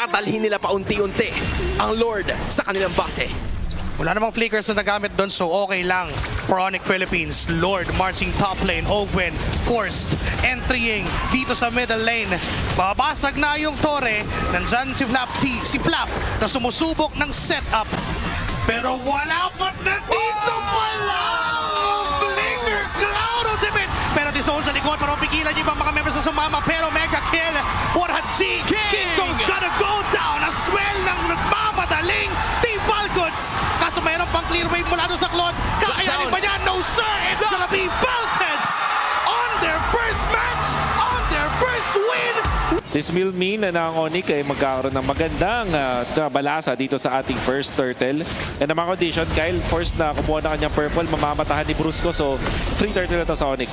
dadalhin nila paunti-unti ang Lord sa kanilang base. Wala namang flickers na nagamit doon, so okay lang. Pronic Philippines, Lord marching top lane, Ogwen forced, entrying dito sa middle lane. Babasag na yung Torre, nandyan si Flap na sumusubok ng setup. Pero wala pa na dito pala! Flicker Cloud Ultimate! Pero disown sa likod para pigilan yung ibang mga members na sumama, pero mega kill for Hadzi. King Kong's gonna go down as well ng nagmamadaling Team Falcons. Kaso mayroon pang clear wave mula doon sa Claude. Kakayanin ba niya? No sir! It's gonna be Falcons on their first match, on their first win! This will mean na ang Onyx ay magkakaroon ng magandang balasa dito sa ating first turtle. And ang mga condition, Kyle forced na kumuha na kanyang purple, mamamatahan ni Brusco. So, free turtle na to sa Onyx.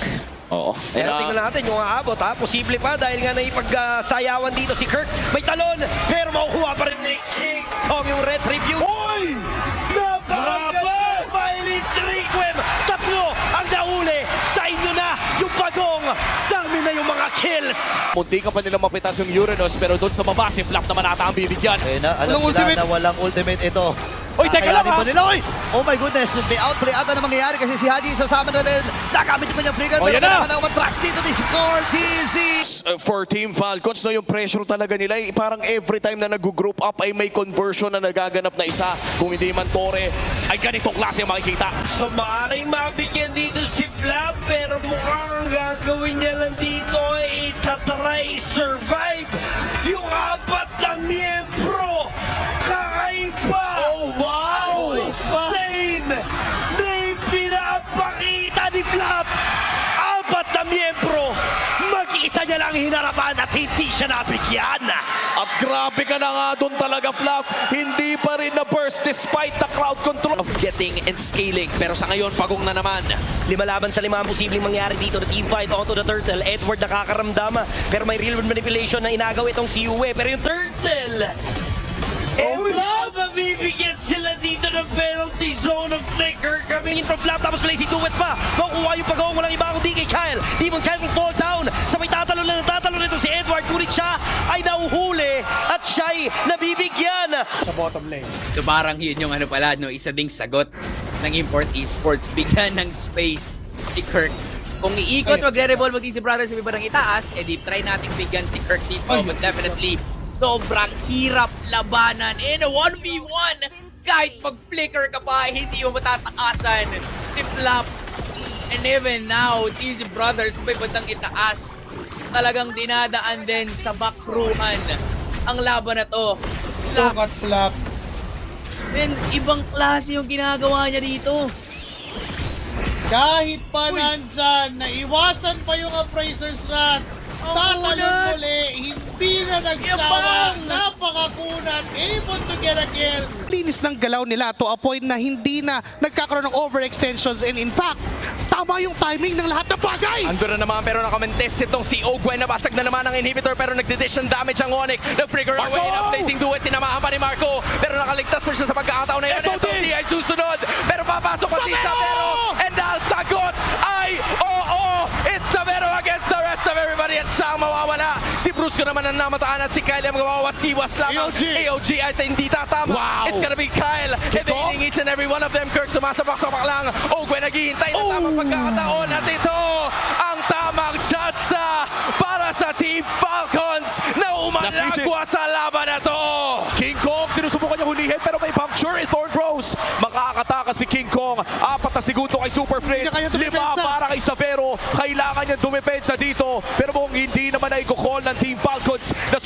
Oo. Pero tingnan natin yung aabot ha. Posible pa dahil nga naipagsayawan dito si Kirk. May talon, pero makukuha pa rin ni King Kong yung retribution. Oy! Napakaganda! Violet Requiem! Tatlo ang nauli. Sa inyo na yung bagong. Sa amin na yung mga kills. Munti ka pa nila mapitas yung Uranus, pero doon sa baba, si Flap naman ata ang bibigyan. Alam nila na walang ultimate ito. Oy, teka lang ha! Nila, oy! Oh my goodness, may outplay ata na mangyayari kasi si Haji sasama na rin. Nagamit yung kanyang flicker, pero kailangan na umatras dito ni Cortez. For Team Falcons, no, yung pressure talaga nila, parang every time na nag-group up ay may conversion na nagaganap na isa. Kung hindi man Torre, ay ganitong klase ang makikita. So maaaring mabigyan dito si Flap, pero mukhang ang gagawin niya lang dito ay itatry survive yung apat na miyembro. Kakaiba! Oh, wow! Insane! Na pinapakita ni Flap! Apat na miyembro! Mag-isa niya lang hinarapan at hindi siya nabigyan! At grabe ka na nga doon talaga, Flap. Hindi pa rin na-burst despite the crowd control. Of getting and scaling, pero sa ngayon, pagong na naman. 5 laban sa 5 ang posibleng mangyari dito na team fight onto the Turtle. Edward nakakaramdam, pero may real manipulation na inagaw itong si Uwe. Pero yung Turtle, mabibigyan sila dito ng penalty zone of Flicker. Coming in from Flap, tapos Blazy Duet pa. Makukuha yung pagawang walang iba kundi kay Kyle. Demon Kyle will fall down. Sabay tatalon lang tatalon nito si Edward. Ngunit siya ay nauhuli at siya'y nabibigyan. Sa bottom lane. So parang yun yung ano pala, no, isa ding sagot ng Import Esports. Bigyan ng space si Kirk. Kung iikot, magre-revolve mag-DC Brothers sa iba ng itaas, edi try nating bigyan si Kirk dito. But definitely, sobrang hirap labanan in a 1v1. Kahit mag-flicker ka pa, hindi mo matatakasan si Flap. And even now, TZ Brothers may bandang itaas. Talagang dinadaan din sa backruhan ang laban na to. Flap. And ibang klase yung ginagawa niya dito. Kahit pa nandyan, naiwasan pa yung appraiser's run. Tatalon muli, hindi na nagsawa, napakakunat, able to get a kill. Linis ng galaw nila to a point na hindi na nagkakaroon ng overextensions, and in fact, tama yung timing ng lahat ng bagay! Ando na naman pero nakamentes itong si Ogwen. Nabasag na naman ang inhibitor pero nagdi-dish ng damage ang Onyx. Nag-trigger away na placing duet. Sinamahan pa ni Marco pero nakaligtas pa siya sa pagkakataon na yun. SOD ay susunod pero papasok pa si Savero and ang sagot ay oo! It's Savero against the rest of everybody at siya ang mawawala. Si Brusco naman ang namataan at si Kyle ang mawawasiwas lamang. AOG ay hindi tatama. Wow. It's gonna be Kyle evading each and every one of them. Kirk sumasapak-sapak lang. Ogwen naghihintay na tamang pagkakataon at ito ang tamang tsansa para sa Team Falcons na umalagwa sa laban na to. King Kong sinusubukan niya hulihin pero may puncture in Thorn Bros. Makakataka si King Kong. 4 na segundo kay Super Frizz. 5 para kay Savero. Kailangan niya dumepensa dito pero mukhang hindi naman na i-call ng Team Falcons na